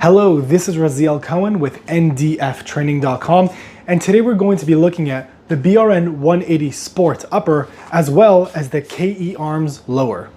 Hello, this is Raziel Cohen with ndftraining.com, and today we're going to be looking at the BRN-180 Sport upper as well as the KE arms lower.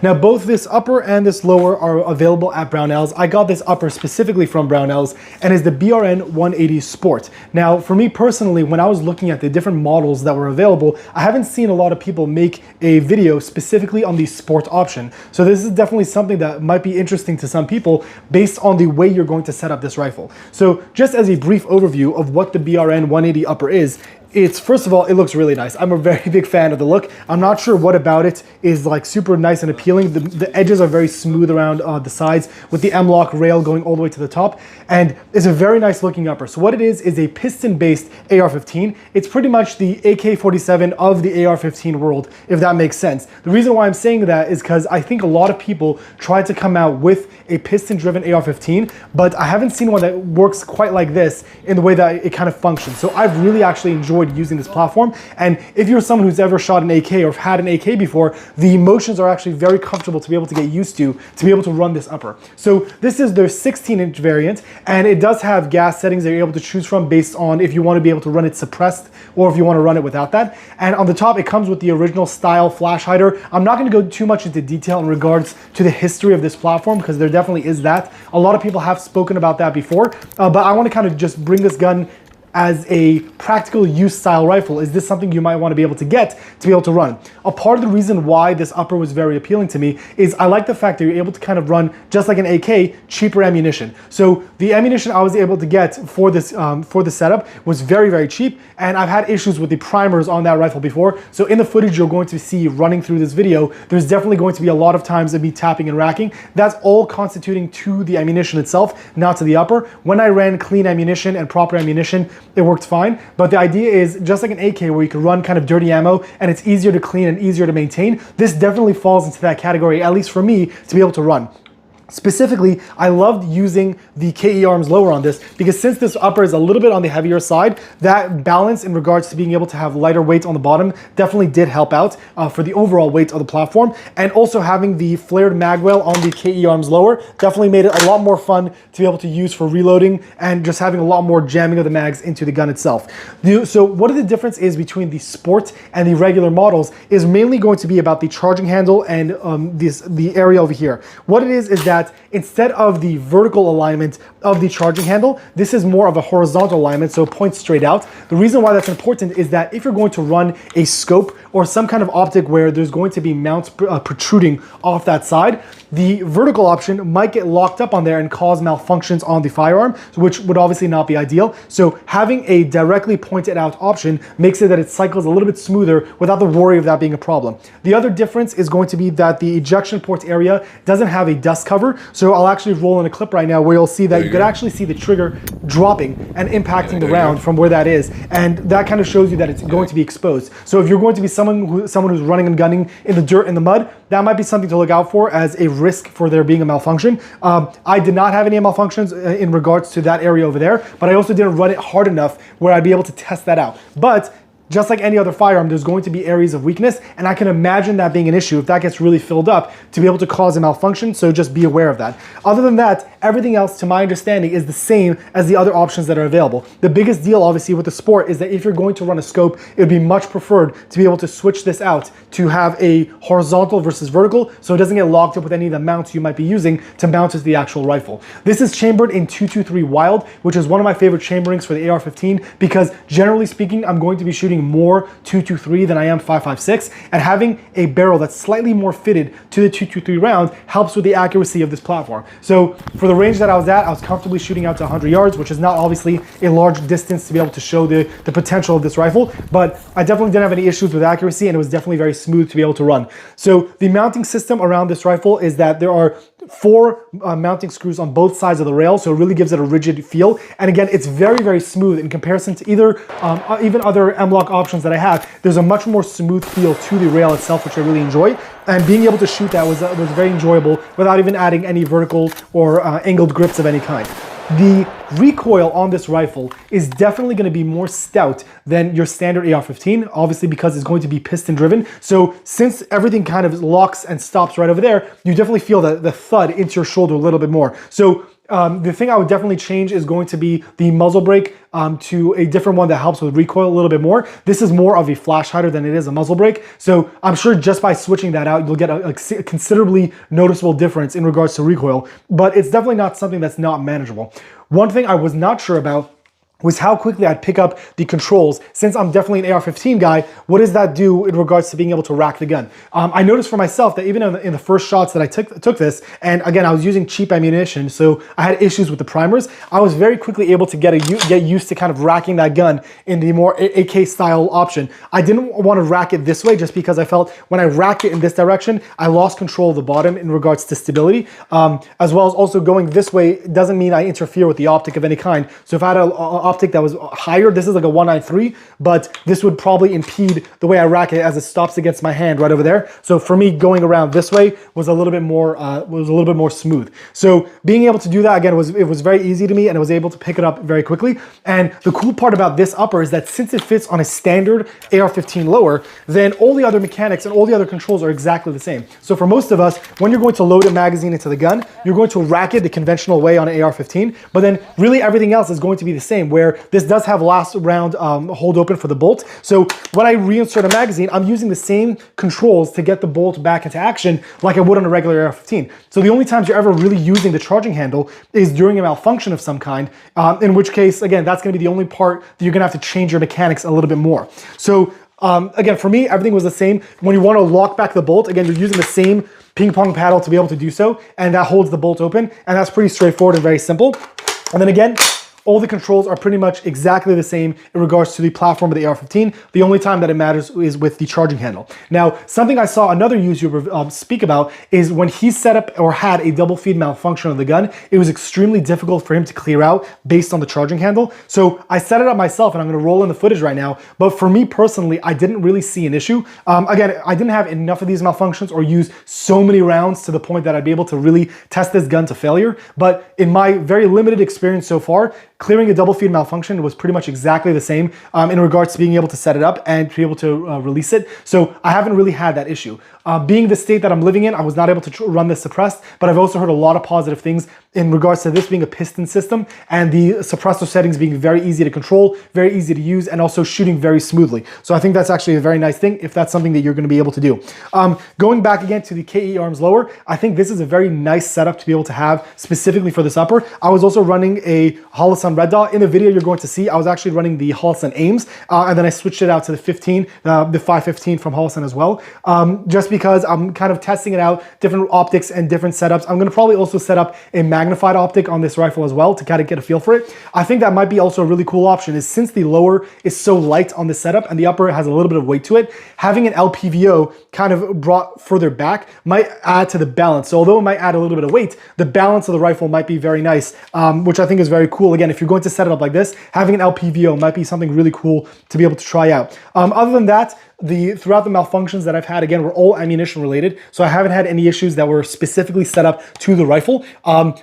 Now, both this upper and this lower are available at Brownells. I got this upper specifically from Brownells and is the BRN-180 Sport. Now, for me personally, when I was looking at the different models that were available, I haven't seen a lot of people make a video specifically on the Sport option. So this is definitely something that might be interesting to some people based on the way you're going to set up this rifle. So just as a brief overview of what the BRN-180 upper is, first of all, it looks really nice. I'm a very big fan of the look. I'm not sure what about it is like super nice and appealing. The edges are very smooth around the sides with the M-LOK rail going all the way to the top. And it's a very nice looking upper. So what it is a piston-based AR-15. It's pretty much the AK-47 of the AR-15 world, if that makes sense. The reason why I'm saying that is because I think a lot of people try to come out with a piston-driven AR-15, but I haven't seen one that works quite like this in the way that it kind of functions. So I've really actually enjoyed using this platform, and if you're someone who's ever shot an AK or had an AK before, the motions are actually very comfortable to be able to get used to be able to run this upper. So this is their 16-inch variant, and it does have gas settings that you're able to choose from based on if you want to be able to run it suppressed or if you want to run it without that. And on the top, it comes with the original style flash hider. I'm not going to go too much into detail in regards to the history of this platform because there definitely is that. A lot of people have spoken about that before, but I want to kind of just bring this gun as a practical use style rifle. Is this something you might want to be able to get to be able to run? A part of the reason why this upper was very appealing to me is I like the fact that you're able to kind of run just like an AK, cheaper ammunition. So the ammunition I was able to get for this setup was very, very cheap, and I've had issues with the primers on that rifle before. So in the footage you're going to see running through this video, there's definitely going to be a lot of times of me tapping and racking. That's all constituting to the ammunition itself, not to the upper. When I ran clean ammunition and proper ammunition, it worked fine, but the idea is just like an AK where you can run kind of dirty ammo and it's easier to clean and easier to maintain, this definitely falls into that category, at least for me, to be able to run. Specifically, I loved using the KE arms lower on this because since this upper is a little bit on the heavier side, that balance in regards to being able to have lighter weight on the bottom definitely did help out for the overall weight of the platform. And also having the flared magwell on the KE arms lower definitely made it a lot more fun to be able to use for reloading and just having a lot more jamming of the mags into the gun itself. So what the difference is between the Sport and the regular models is mainly going to be about the charging handle and the area over here. What it is that instead of the vertical alignment of the charging handle, this is more of a horizontal alignment, so it points straight out. The reason why that's important is that if you're going to run a scope or some kind of optic where there's going to be mounts protruding off that side, the vertical option might get locked up on there and cause malfunctions on the firearm, which would obviously not be ideal. So having a directly pointed out option makes it that it cycles a little bit smoother without the worry of that being a problem. The other difference is going to be that the ejection port area doesn't have a dust cover. So I'll actually roll in a clip right now where you'll see that you could actually see the trigger dropping and impacting the round from where that is. And that kind of shows you that it's going to be exposed. So if you're going to be someone who's running and gunning in the dirt, in the mud, that might be something to look out for as a risk for there being a malfunction. I did not have any malfunctions in regards to that area over there, but I also didn't run it hard enough where I'd be able to test that out. But just like any other firearm, there's going to be areas of weakness, and I can imagine that being an issue if that gets really filled up to be able to cause a malfunction, so just be aware of that. Other than that, everything else, to my understanding, is the same as the other options that are available. The biggest deal, obviously, with the Sport is that if you're going to run a scope, it would be much preferred to be able to switch this out to have a horizontal versus vertical, so it doesn't get locked up with any of the mounts you might be using to mount to the actual rifle. This is chambered in 223 Wild, which is one of my favorite chamberings for the AR-15 because generally speaking, I'm going to be shooting more 223 than I am 5.56, and having a barrel that's slightly more fitted to the 223 round helps with the accuracy of this platform. So for the range that I was at, I was comfortably shooting out to 100 yards, which is not obviously a large distance to be able to show the potential of this rifle, but I definitely didn't have any issues with accuracy, and it was definitely very smooth to be able to run. So the mounting system around this rifle is that there are 4 mounting screws on both sides of the rail, so it really gives it a rigid feel. And again, it's very, very smooth in comparison to even other M-LOK options that I have. There's a much more smooth feel to the rail itself, which I really enjoy. And being able to shoot that was very enjoyable without even adding any vertical or angled grips of any kind. The recoil on this rifle is definitely going to be more stout than your standard AR-15, obviously because it's going to be piston driven. So since everything kind of locks and stops right over there, you definitely feel the thud into your shoulder a little bit more. So the thing I would definitely change is going to be the muzzle brake to a different one that helps with recoil a little bit more. This is more of a flash hider than it is a muzzle brake. So I'm sure just by switching that out, you'll get a considerably noticeable difference in regards to recoil, but it's definitely not something that's not manageable. One thing I was not sure about was how quickly I'd pick up the controls. Since I'm definitely an AR-15 guy, what does that do in regards to being able to rack the gun? I noticed for myself that even in the first shots that I took this, and again, I was using cheap ammunition, so I had issues with the primers, I was very quickly able to get used to kind of racking that gun in the more AK style option. I didn't want to rack it this way just because I felt when I racked it in this direction, I lost control of the bottom in regards to stability, as well as also going this way doesn't mean I interfere with the optic of any kind. So if I had a optic that was higher, this is like a 193, but this would probably impede the way I rack it as it stops against my hand right over there. So for me, going around this way was a little bit more smooth. So being able to do that again it was very easy to me, and I was able to pick it up very quickly. And the cool part about this upper is that since it fits on a standard AR-15 lower, then all the other mechanics and all the other controls are exactly the same. So for most of us, when you're going to load a magazine into the gun, you're going to rack it the conventional way on an AR-15, but then really everything else is going to be the same, where this does have last round hold open for the bolt. So when I reinsert a magazine, I'm using the same controls to get the bolt back into action like I would on a regular AR-15. So the only times you're ever really using the charging handle is during a malfunction of some kind, in which case, again, that's going to be the only part that you're going to have to change your mechanics a little bit more. So again, for me, everything was the same. When you want to lock back the bolt, again, you're using the same ping pong paddle to be able to do so, and that holds the bolt open, and that's pretty straightforward and very simple. And then again, all the controls are pretty much exactly the same in regards to the platform of the AR-15. The only time that it matters is with the charging handle. Now, something I saw another YouTuber speak about is when he set up or had a double feed malfunction of the gun, it was extremely difficult for him to clear out based on the charging handle. So I set it up myself, and I'm going to roll in the footage right now. But for me personally, I didn't really see an issue. Again, I didn't have enough of these malfunctions or use so many rounds to the point that I'd be able to really test this gun to failure. But in my very limited experience so far, clearing a double feed malfunction was pretty much exactly the same in regards to being able to set it up and to be able to release it. So I haven't really had that issue. Being the state that I'm living in, I was not able to run this suppressed, but I've also heard a lot of positive things in regards to this being a piston system and the suppressor settings being very easy to control, very easy to use, and also shooting very smoothly. So I think that's actually a very nice thing if that's something that you're going to be able to do. Going back again to the KE arms lower, I think this is a very nice setup to be able to have specifically for this upper. I was also running a Holosun Red Dot. In the video you're going to see, I was actually running the Holosun Ames, and then I switched it out to the 15, the 515 from Holosun as well, just because I'm kind of testing it out, different optics and different setups. I'm going to probably also set up a magnified optic on this rifle as well to kind of get a feel for it. I think that might be also a really cool option, is since the lower is so light on the setup and the upper has a little bit of weight to it, having an LPVO kind of brought further back might add to the balance. So although it might add a little bit of weight, the balance of the rifle might be very nice, which I think is very cool. Again, if you're going to set it up like this, having an LPVO might be something really cool to be able to try out. Other than that, throughout the malfunctions that I've had, again, were all ammunition related. So I haven't had any issues that were specifically set up to the rifle.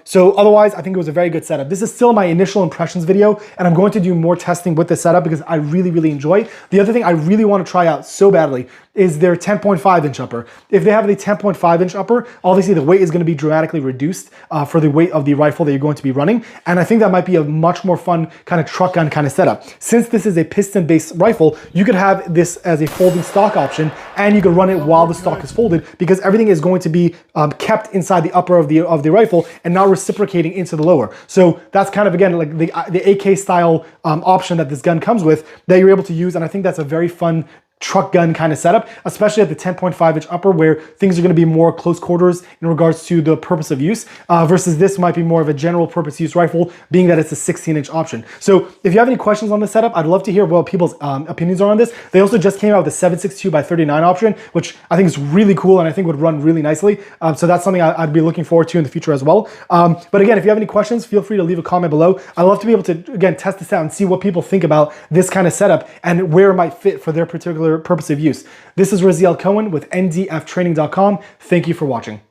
So otherwise, I think it was a very good setup. This is still my initial impressions video, and I'm going to do more testing with this setup because I really, really enjoy it. The other thing I really want to try out so badly is their 10.5 inch upper. If they have the 10.5 inch upper, obviously the weight is going to be dramatically reduced for the weight of the rifle that you're going to be running. And I think that might be a much more fun kind of truck gun kind of setup. Since this is a piston based rifle, you could have this as a folding stock option, and you could run it while the stock is folded, because everything is going to be kept inside the upper of the rifle and not reciprocating into the lower. So that's kind of, again, like the AK style option that this gun comes with that you're able to use. And I think that's a very fun truck gun kind of setup, especially at the 10.5 inch upper, where things are going to be more close quarters in regards to the purpose of use, versus this might be more of a general purpose use rifle, being that it's a 16 inch option. So if you have any questions on this setup, I'd love to hear what people's opinions are on this. They also just came out with the 7.62x39 option, which I think is really cool and I think would run really nicely. So that's something I'd be looking forward to in the future as well. But again, if you have any questions, feel free to leave a comment below. I'd love to be able to, again, test this out and see what people think about this kind of setup and where it might fit for their particular purpose of use. This is Raziel Cohen with ndftraining.com. Thank you for watching.